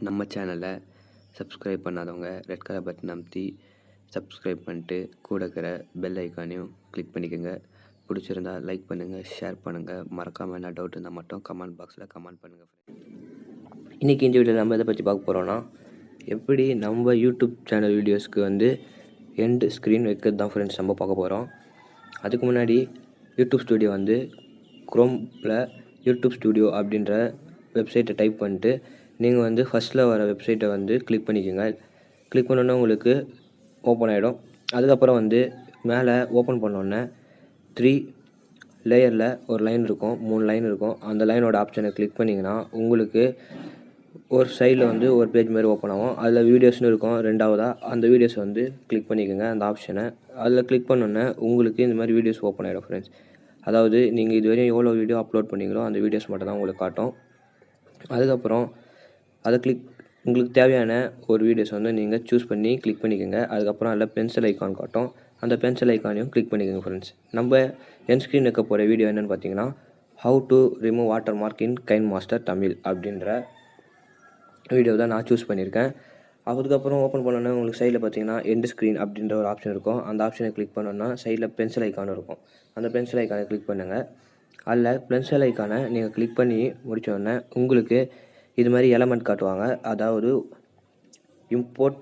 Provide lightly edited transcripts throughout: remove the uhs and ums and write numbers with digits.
நம்ம சேனலை சப்ஸ்கிரைப் பண்ணாதவங்க ரெட் கலர் பட்டன் அமுத்தி சப்ஸ்கிரைப் பண்ணிட்டு கூட இருக்கிற பெல் ஐக்கானையும் கிளிக் பண்ணிக்கோங்க. பிடிச்சிருந்தா லைக் பண்ணுங்கள், ஷேர் பண்ணுங்கள். மறக்காமல் என்ன டவுட் இருந்தால் மட்டும் கமெண்ட் பாக்ஸில் கமெண்ட் பண்ணுங்கள். இன்றைக்கி இந்த வீடியோவில் நம்ம எதை பற்றி பார்க்க போகிறோன்னா, எப்படி நம்ம யூடியூப் சேனல் வீடியோஸ்க்கு எண்ட் ஸ்க்ரீன் வைக்கிறது தான் ஃப்ரெண்ட்ஸ் நம்ம பார்க்க போகிறோம். அதுக்கு முன்னாடி யூடியூப் ஸ்டுடியோ குரோமில் யூடியூப் ஸ்டுடியோ அப்படின்ற வெப்சைட்டை டைப் பண்ணிட்டு நீங்கள் ஃபஸ்ட்டில் வர வெப்சைட்டை கிளிக் பண்ணிக்கோங்க. கிளிக் பண்ணோன்னே உங்களுக்கு ஓப்பன் ஆகிடும். அதுக்கப்புறம் மேலே ஓப்பன் பண்ணோன்னே 3 லேயரில் ஒரு லைன் இருக்கும், 3 லைன் இருக்கும். அந்த லைனோட ஆப்ஷனை கிளிக் பண்ணிங்கன்னா உங்களுக்கு ஒரு சைடில் ஒரு பேஜ் மாதிரி ஓப்பன் ஆகும். அதில் வீடியோஸ்னு இருக்கும். ரெண்டாவதாக அந்த வீடியோஸை கிளிக் பண்ணிக்கோங்க, அந்த ஆப்ஷனை. அதில் கிளிக் பண்ணோன்னே உங்களுக்கு இந்த மாதிரி வீடியோஸ் ஓப்பன் ஆகிடும் ஃப்ரெண்ட்ஸ். அதாவது நீங்கள் இதுவரையும் எவ்வளோ வீடியோ அப்லோட் பண்ணிங்களோ அந்த வீடியோஸ் மட்டும் தான் உங்களுக்கு காட்டும். அதுக்கப்புறம் அதை உங்களுக்கு தேவையான ஒரு வீடியோஸ் நீங்கள் சூஸ் பண்ணி கிளிக் பண்ணிக்கோங்க. அதுக்கப்புறம் அதில் பென்சில் ஐக்கான் காட்டும். அந்த பென்சில் ஐக்கானையும் கிளிக் பண்ணிக்கோங்க ஃப்ரெண்ட்ஸ். நம்ம என் ஸ்க்ரீன் வைக்க போகிற வீடியோ என்னென்னு பார்த்தீங்கன்னா, how to remove water mark in KineMaster Tamil அப்படின்ற வீடியோ தான் நான் சூஸ் பண்ணியிருக்கேன். அதுக்கப்புறம் ஓப்பன் பண்ணோன்னே உங்களுக்கு சைடில் பார்த்தீங்கன்னா எண்ட் ஸ்க்ரீன் அப்படின்ற ஒரு ஆப்ஷன் இருக்கும். அந்த ஆப்ஷனை கிளிக் பண்ணோன்னா சைடில் பென்சில் ஐக்கான் இருக்கும். அந்த பென்சில் ஐக்கானை கிளிக் பண்ணுங்கள். அதில் பென்சில் ஐக்கானை நீங்கள் கிளிக் பண்ணி முடித்தோடனே உங்களுக்கு இது மாதிரி எலமெண்ட் காட்டுவாங்க. அதாவது இம்போர்ட்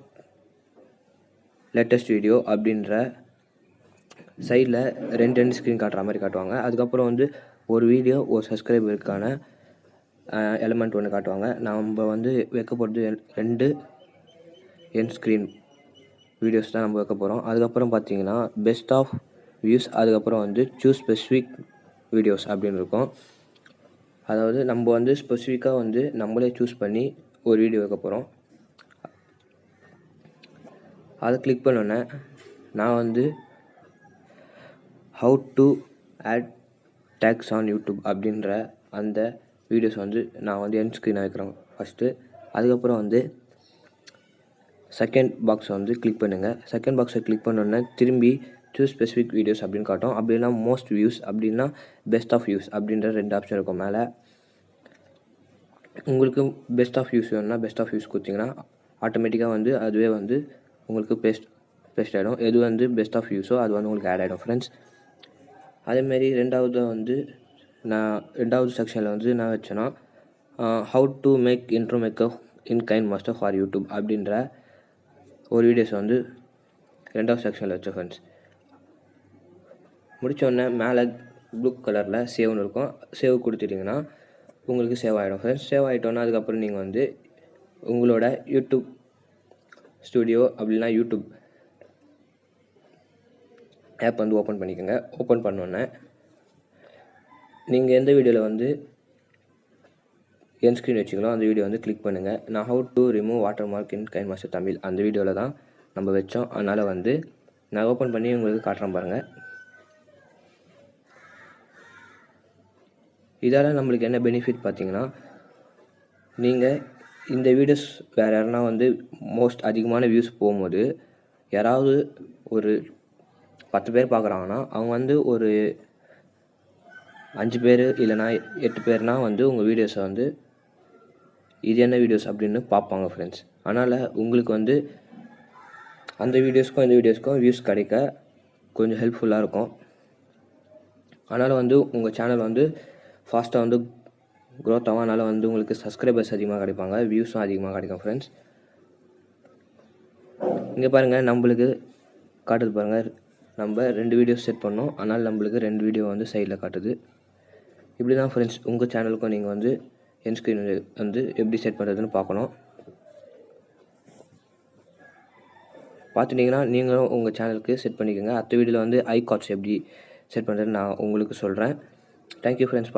லேட்டஸ்ட் வீடியோ அப்படின்ற சைடில் ரெண்டு ஸ்க்ரீன் காட்டுற மாதிரி காட்டுவாங்க. அதுக்கப்புறம் ஒரு வீடியோ ஒரு சப்ஸ்கிரைபருக்கான எலமெண்ட் ஒன்று காட்டுவாங்க. நம்ம வைக்க போகிறது 2 என் ஸ்க்ரீன் வீடியோஸ் தான் நம்ம வைக்க போகிறோம். அதுக்கப்புறம் பார்த்தீங்கன்னா பெஸ்ட் ஆஃப் வியூஸ், அதுக்கப்புறம் சூஸ் ஸ்பெசிஃபிக் வீடியோஸ் அப்படின்னு இருக்கும். அதாவது நம்ம ஸ்பெசிஃபிக்காக நம்மளே சூஸ் பண்ணி ஒரு வீடியோ வைக்க போகிறோம். அதை கிளிக் பண்ணோன்னே நான் how to add tags on YouTube அப்படின்ற அந்த வீடியோஸ் நான் என் ஸ்க்ரீனை வைக்கிறேன் ஃபஸ்ட்டு. அதுக்கப்புறம் செகண்ட் பாக்ஸை கிளிக் பண்ணுங்கள். செகண்ட் பாக்ஸை கிளிக் பண்ணோன்னே திரும்பி சூஸ் ஸ்பெசிஃபிக் வீடியோஸ் அப்படின்னு காட்டும். அப்படின்னா மோஸ்ட் வியூஸ் அப்படின்னா பெஸ்ட் ஆஃப் வியூஸ் அப்படின்ற 2 ஆப்ஷன் இருக்கும் மேலே. உங்களுக்கு பெஸ்ட் ஆஃப் வியூஸ் வேணும்னா பெஸ்ட் ஆஃப் வியூஸ் கொடுத்தீங்கன்னா ஆட்டோமேட்டிக்காக அதுவே உங்களுக்கு பெஸ்ட் ஆகிடும். எது பெஸ்ட் ஆஃப் வியூஸோ அது உங்களுக்கு ஆட் ஆகிடும் ஃப்ரெண்ட்ஸ். அதேமாரி நான் ரெண்டாவது செக்ஷனில் நான் வச்சேன்னா how to make intro makeup in KineMaster for YouTube அப்படின்ற ஒரு வீடியோஸ் ரெண்டாவது செக்ஷனில் வச்சேன் ஃப்ரெண்ட்ஸ். முடித்தோடனே மேலே ப்ளூ கலரில் சேவ்னு இருக்கும். சேவ் கொடுத்துட்டிங்கன்னா உங்களுக்கு சேவ் ஆகிடும் ஃப்ரெண்ட்ஸ். சேவ் ஆகிட்டோன்னா அதுக்கப்புறம் நீங்கள் உங்களோட யூடியூப் ஸ்டுடியோ அப்படின்னா யூடியூப் ஆப் ஓப்பன் பண்ணிக்கோங்க. ஓப்பன் பண்ணோன்னே நீங்கள் எந்த வீடியோவில் என் ஸ்க்ரீன் வச்சிங்களோ அந்த வீடியோ கிளிக் பண்ணுங்கள். நான் how to remove water mark in KineMaster Tamil அந்த வீடியோவில் தான் நம்ம வச்சோம். அதனால் நான் ஓப்பன் பண்ணி உங்களுக்கு காட்டுறேன் பாருங்கள். இதால் நம்மளுக்கு என்ன பெனிஃபிட் பார்த்தீங்கன்னா, நீங்கள் இந்த வீடியோஸ் வேறு யாருன்னா மோஸ்ட் அதிகமான வியூஸ் போகும்போது யாராவது ஒரு 10 பேர் பார்க்குறாங்கன்னா அவங்க ஒரு 5 பேர் இல்லைனா 8 பேர்னா உங்கள் வீடியோஸை இது என்ன வீடியோஸ் அப்படின்னு பார்ப்பாங்க ஃப்ரெண்ட்ஸ். அதனால் உங்களுக்கு அந்த வீடியோஸ்க்கும் இந்த வீடியோஸ்க்கும் வியூஸ் கிடைக்க கொஞ்சம் ஹெல்ப்ஃபுல்லாக இருக்கும். அதனால் உங்கள் சேனல் ஃபாஸ்ட்டாக க்ரோத் ஆகும். அதனால் உங்களுக்கு சப்ஸ்கிரைபர்ஸ் அதிகமாக கிடைப்பாங்க, வியூஸும் அதிகமாக கிடைக்கும் ஃப்ரெண்ட்ஸ். இங்கே பாருங்கள், நம்மளுக்கு காட்டுது பாருங்கள். நம்ம 2 வீடியோஸ் செட் பண்ணோம். அதனால் நம்மளுக்கு 2 வீடியோ சைடில் காட்டுது. இப்படி தான் ஃப்ரெண்ட்ஸ் உங்கள் சேனலுக்கும் நீங்கள் என் ஸ்க்ரீன் எப்படி செட் பண்ணுறதுன்னு பார்க்கணும். பார்த்துட்டிங்கன்னா நீங்களும் உங்கள் சேனலுக்கு செட் பண்ணிக்கோங்க. அடுத்த வீடியோவில் ஐகார்ட்ஸ் எப்படி செட் பண்ணுறதுன்னு நான் உங்களுக்கு சொல்கிறேன். Thank you friends.